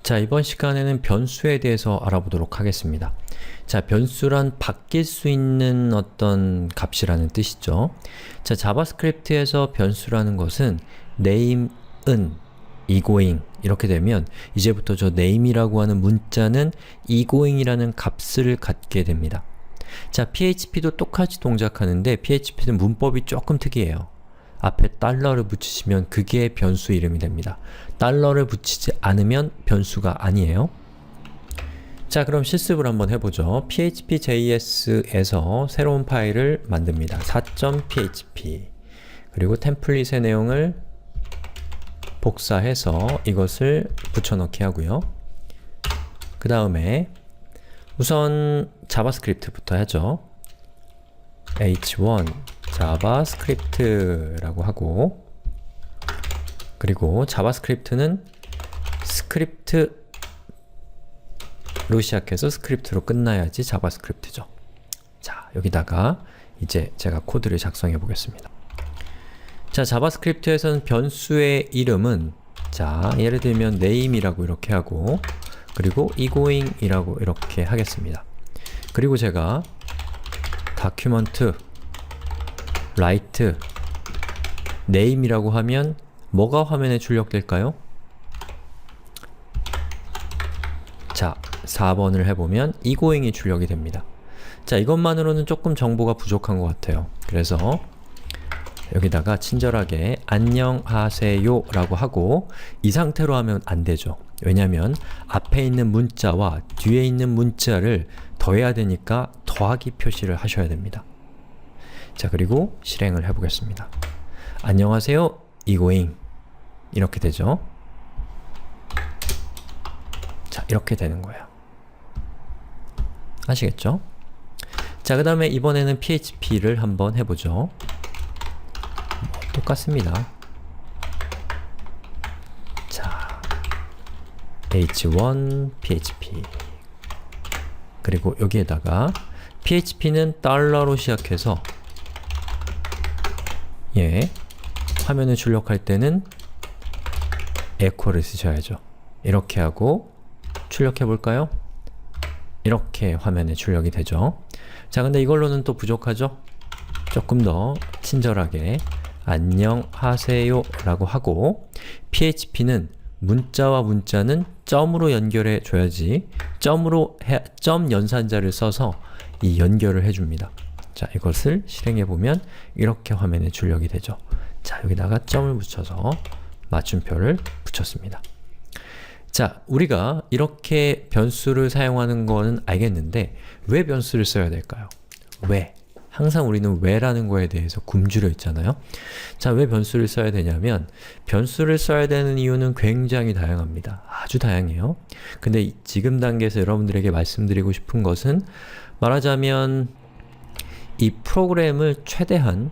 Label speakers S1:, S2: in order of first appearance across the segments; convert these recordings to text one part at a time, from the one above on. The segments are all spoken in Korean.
S1: 자, 이번 시간에는 변수에 대해서 알아보도록 하겠습니다. 자, 변수란 바뀔 수 있는 어떤 값이라는 뜻이죠. 자, 자바스크립트에서 변수라는 것은 name은 egoing 이렇게 되면 이제부터 저 name이라고 하는 문자는 egoing이라는 값을 갖게 됩니다. 자, PHP도 똑같이 동작하는데 PHP는 문법이 조금 특이해요. 앞에 달러를 붙이시면 그게 변수 이름이 됩니다. 달러를 붙이지 않으면 변수가 아니에요. 자, 그럼 실습을 한번 해보죠. php.js에서 새로운 파일을 만듭니다. 4.php 그리고 템플릿의 내용을 복사해서 이것을 붙여넣기 하고요. 그 다음에 우선 자바스크립트부터 하죠. h1 자바스크립트라고 하고, 그리고 자바스크립트는 스크립트로 시작해서 스크립트로 끝나야지 자바스크립트죠. 자, 여기다가 이제 제가 코드를 작성해 보겠습니다. 자, 자바스크립트에서는 변수의 이름은 자, 예를 들면 name이라고 이렇게 하고, 그리고 egoing이라고 이렇게 하겠습니다. 그리고 제가 document write name이라고 하면 뭐가 화면에 출력될까요? 자, 4번을 해보면 egoing이 출력이 됩니다. 자, 이것만으로는 조금 정보가 부족한 것 같아요. 그래서 여기다가 친절하게 안녕하세요 라고 하고, 이 상태로 하면 안 되죠. 왜냐면 앞에 있는 문자와 뒤에 있는 문자를 더해야 되니까 더하기 표시를 하셔야 됩니다. 자, 그리고 실행을 해보겠습니다. 안녕하세요, egoing 이렇게 되죠. 자, 이렇게 되는 거예요. 아시겠죠? 자, 그 다음에 이번에는 PHP를 한번 해보죠. 똑같습니다. 자, h1 php 그리고 여기에다가 php는 달러로 시작해서 화면을 출력할 때는 echo를 쓰셔야죠. 이렇게 하고 출력해 볼까요? 이렇게 화면에 출력이 되죠. 자, 근데 이걸로는 또 부족하죠? 조금 더 친절하게 안녕하세요 라고 하고, PHP는 문자와 문자는 점으로 연결해 줘야지 점 연산자를 써서 이 연결을 해줍니다. 자, 이것을 실행해보면 이렇게 화면에 출력이 되죠. 자, 여기다가 점을 붙여서 맞춤표를 붙였습니다. 자, 우리가 이렇게 변수를 사용하는 거는 알겠는데 왜 변수를 써야 될까요? 왜? 항상 우리는 왜라는 거에 대해서 굶주려 있잖아요. 자, 왜 변수를 써야 되냐면 변수를 써야 되는 이유는 굉장히 다양합니다. 아주 다양해요. 근데 지금 단계에서 여러분들에게 말씀드리고 싶은 것은, 말하자면 이 프로그램을 최대한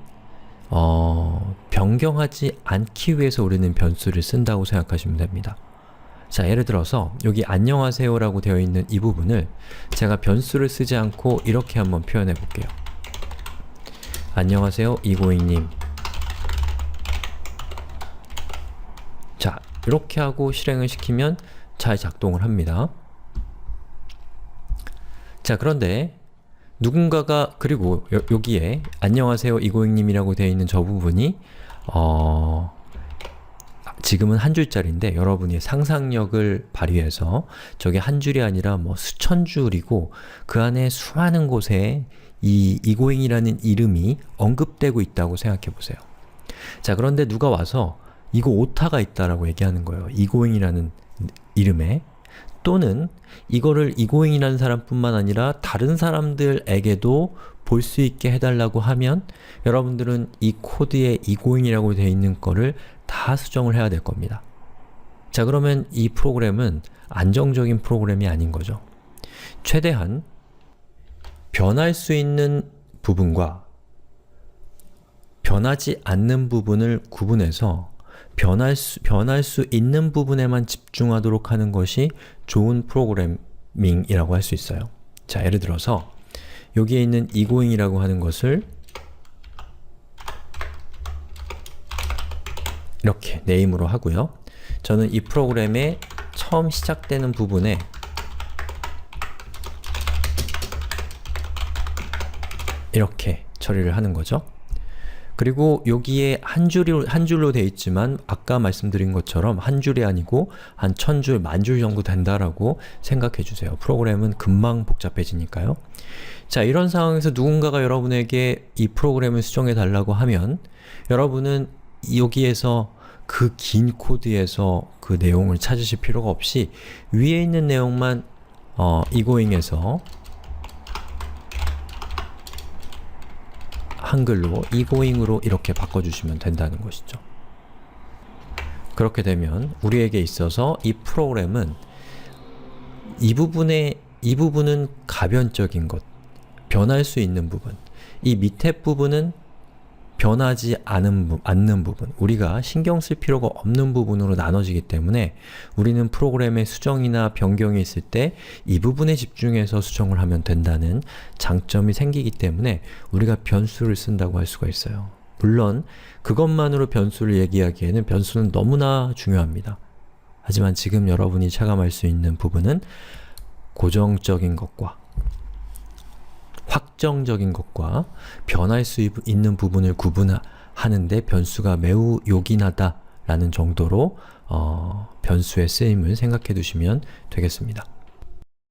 S1: 변경하지 않기 위해서 우리는 변수를 쓴다고 생각하시면 됩니다. 자, 예를 들어서 여기 안녕하세요 라고 되어 있는 이 부분을 제가 변수를 쓰지 않고 이렇게 한번 표현해 볼게요. 안녕하세요, egoing님. 자, 이렇게 하고 실행을 시키면 잘 작동을 합니다. 자, 그런데 누군가가, 그리고 여기에 안녕하세요, egoing님이라고 되어 있는 저 부분이 지금은 한 줄짜리인데 여러분이 상상력을 발휘해서 저게 한 줄이 아니라 뭐 수천 줄이고 그 안에 수많은 곳에 이 egoing이라는 이름이 언급되고 있다고 생각해 보세요. 자, 그런데 누가 와서 이거 오타가 있다라고 얘기하는 거예요. egoing이라는 이름에. 또는 이거를 egoing이라는 사람뿐만 아니라 다른 사람들에게도 볼 수 있게 해달라고 하면 여러분들은 이 코드에 egoing이라고 되어 있는 거를 다 수정을 해야 될 겁니다. 자, 그러면 이 프로그램은 안정적인 프로그램이 아닌 거죠. 최대한 변할 수 있는 부분과 변하지 않는 부분을 구분해서 변할 수 있는 부분에만 집중하도록 하는 것이 좋은 프로그래밍이라고 할 수 있어요. 자, 예를 들어서 여기에 있는 egoing이라고 하는 것을 이렇게 name으로 하고요. 저는 이 프로그램의 처음 시작되는 부분에 이렇게 처리를 하는 거죠. 그리고 여기에 한 줄로 되어 있지만 아까 말씀드린 것처럼 한 줄이 아니고 한 1000줄, 10,000줄 정도 된다라고 생각해 주세요. 프로그램은 금방 복잡해지니까요. 자, 이런 상황에서 누군가가 여러분에게 이 프로그램을 수정해 달라고 하면 여러분은 여기에서 그 긴 코드에서 그 내용을 찾으실 필요가 없이 위에 있는 내용만 egoing에서 한글로 egoing으로 이렇게 바꿔주시면 된다는 것이죠. 그렇게 되면 우리에게 있어서 이 프로그램은 이 부분은 가변적인 것, 변할 수 있는 부분, 이 밑에 부분은 변하지 않는 부분, 우리가 신경 쓸 필요가 없는 부분으로 나눠지기 때문에 우리는 프로그램의 수정이나 변경이 있을 때 이 부분에 집중해서 수정을 하면 된다는 장점이 생기기 때문에 우리가 변수를 쓴다고 할 수가 있어요. 물론 그것만으로 변수를 얘기하기에는 변수는 너무나 중요합니다. 하지만 지금 여러분이 체감할 수 있는 부분은 고정적인 것과 확정적인 것과 변할 수 있는 부분을 구분하는데 변수가 매우 요긴하다 라는 정도로 변수의 쓰임을 생각해 두시면 되겠습니다.